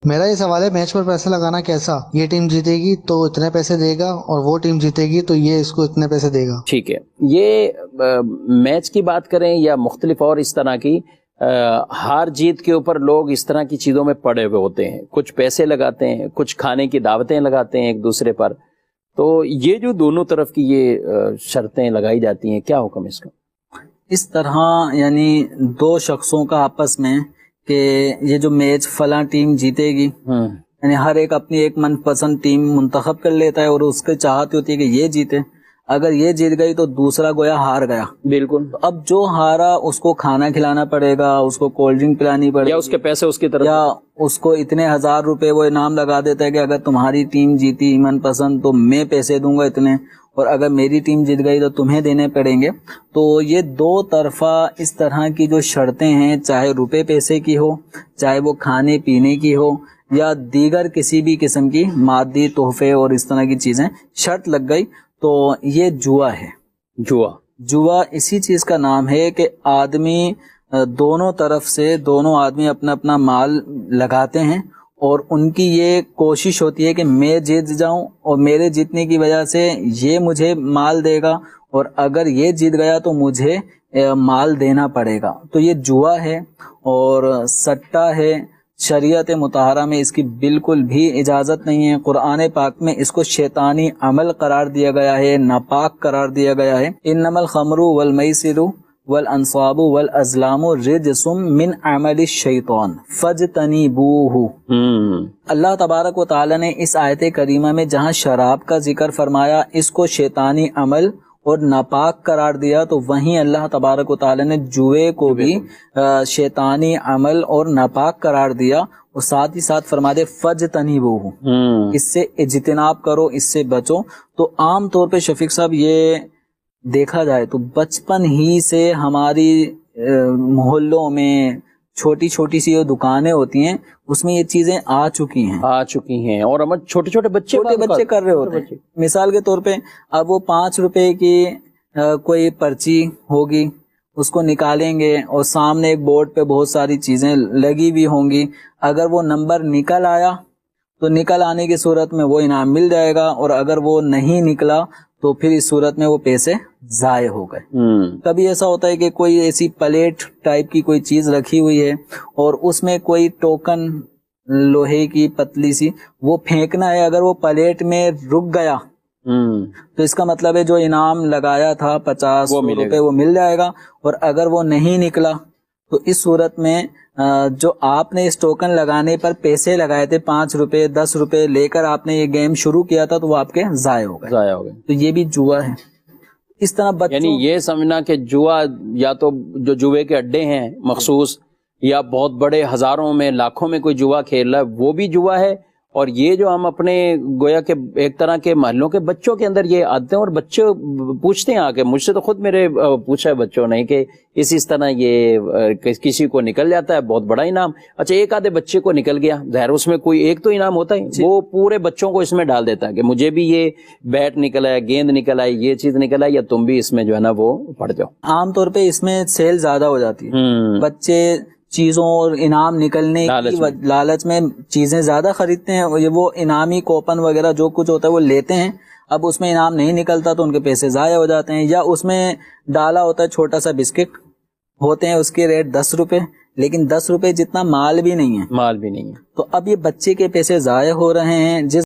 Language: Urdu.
میرا یہ سوال ہے میچ پر پیسے لگانا کیسا؟ یہ ٹیم جیتے گی تو اتنے پیسے دے گا اور وہ ٹیم جیتے گی تو یہ اس کو اتنے پیسے دے گا. ٹھیک ہے, یہ میچ کی بات کریں یا مختلف اور اس طرح کی ہار جیت کے اوپر لوگ اس طرح کی چیزوں میں پڑے ہوئے ہوتے ہیں, کچھ پیسے لگاتے ہیں, کچھ کھانے کی دعوتیں لگاتے ہیں ایک دوسرے پر. تو یہ جو دونوں طرف کی یہ شرطیں لگائی جاتی ہیں, کیا حکم اس کا؟ اس طرح یعنی دو شخصوں کا آپس میں کہ یہ جو میچ فلاں ٹیم جیتے گی, یعنی ہر ایک اپنی ایک من پسند ٹیم منتخب کر لیتا ہے اور اس کے چاہت ہوتی ہے کہ یہ جیتے. اگر یہ جیت گئی تو دوسرا گویا ہار گیا. بالکل. اب جو ہارا اس کو کھانا کھلانا پڑے گا, اس کو کولڈ ڈرنک پلانی پڑے گی, یا اس کے پیسے اس کی طرف, یا اس کو اتنے 1000 روپے وہ انعام لگا دیتا ہے کہ اگر تمہاری ٹیم جیتی من پسند تو میں پیسے دوں گا اتنے, اور اگر میری ٹیم جیت گئی تو تمہیں دینے پڑیں گے. تو یہ دو طرفہ اس طرح کی جو شرطیں ہیں, چاہے روپے پیسے کی ہو, چاہے وہ کھانے پینے کی ہو, یا دیگر کسی بھی قسم کی مادی تحفے اور اس طرح کی چیزیں, شرط لگ گئی تو یہ جوا ہے. جوا اسی چیز کا نام ہے کہ آدمی دونوں طرف سے دونوں آدمی اپنا اپنا مال لگاتے ہیں اور ان کی یہ کوشش ہوتی ہے کہ میں جیت جاؤں اور میرے جیتنے کی وجہ سے یہ مجھے مال دے گا, اور اگر یہ جیت گیا تو مجھے مال دینا پڑے گا. تو یہ جوا ہے اور سٹہ ہے. شریعت مطہرہ میں اس کی بالکل بھی اجازت نہیں ہے. قرآن پاک میں اس کو شیطانی عمل قرار دیا گیا ہے, ناپاک قرار دیا گیا ہے. انما الخمر والمیسر والانصاب والازلام رجس من عمل الشیطان فاجتنبوہ. اللہ تبارک و تعالی نے اس آیت کریمہ میں جہاں شراب کا ذکر فرمایا, اس کو شیطانی عمل اور ناپاک قرار دیا, تو وہیں اللہ تبارک و تعالی نے جوئے کو بھی شیطانی عمل اور ناپاک قرار دیا, اور ساتھ ہی ساتھ فرما دے فاجتنبوہ, اس سے اجتناب کرو, اس سے بچو. تو عام طور پہ شفیق صاحب یہ دیکھا جائے تو بچپن ہی سے ہماری محلوں میں چھوٹی چھوٹی سی جو دکانیں ہوتی ہیں اس میں یہ چیزیں آ چکی ہیں اور ہم چھوٹے چھوٹے بچے کر رہے ہوتے ہیں. مثال کے طور پہ اب وہ 5 روپے کی کوئی پرچی ہوگی, اس کو نکالیں گے اور سامنے ایک بورڈ پہ بہت ساری چیزیں لگی ہوئی ہوں گی. اگر وہ نمبر نکل آیا تو نکل آنے کی صورت میں وہ انعام مل جائے گا, اور اگر وہ نہیں نکلا تو پھر اس صورت میں وہ پیسے ضائع ہو گئے. کبھی ایسا ہوتا ہے کہ کوئی ایسی پلیٹ ٹائپ کی کوئی چیز رکھی ہوئی ہے اور اس میں کوئی ٹوکن لوہے کی پتلی سی وہ پھینکنا ہے, اگر وہ پلیٹ میں رک گیا تو اس کا مطلب ہے جو انعام لگایا تھا 50 روپے وہ مل جائے گا, اور اگر وہ نہیں نکلا تو اس صورت میں جو آپ نے اس ٹوکن لگانے پر پیسے لگائے تھے 5 روپے 10 روپے لے کر آپ نے یہ گیم شروع کیا تھا تو وہ آپ کے ضائع ہو گئے. تو یہ بھی جوا ہے. اس طرح یعنی یہ سمجھنا کہ جوا یا تو جو جوے کے اڈے ہیں مخصوص, یا بہت بڑے ہزاروں میں لاکھوں میں کوئی جوا کھیل رہا ہے وہ بھی جوا ہے, اور یہ جو ہم اپنے گویا کہ ایک طرح کے محلوں کے بچوں کے اندر یہ آتے ہیں, اور بچے پوچھتے ہیں آ کے مجھ سے, تو خود میرے پوچھا ہے بچوں نے کہ اس طرح یہ کسی کو نکل جاتا ہے بہت بڑا انعام. اچھا ایک آدھے بچے کو نکل گیا, ظاہر اس میں کوئی ایک تو انعام ہوتا ہے, وہ پورے بچوں کو اس میں ڈال دیتا ہے کہ مجھے بھی یہ بیٹ نکل آیا, گیند نکل آئی, یہ چیز نکل آئی, یا تم بھی اس میں جو ہے نا وہ پڑ جاؤ. عام طور پہ اس میں سیل زیادہ ہو جاتی ہے, بچے چیزوں اور انعام نکلنے کی لالچ میں چیزیں زیادہ خریدتے ہیں, وہ انعامی کوپن وغیرہ جو کچھ ہوتا ہے وہ لیتے ہیں. اب اس میں انعام نہیں نکلتا تو ان کے پیسے ضائع ہو جاتے ہیں. یا اس میں ڈالا ہوتا ہے چھوٹا سا بسکٹ ہوتے ہیں, اس کے ریٹ 10 روپے, لیکن 10 روپے جتنا مال بھی نہیں ہے. تو اب یہ بچے کے پیسے ضائع ہو رہے ہیں.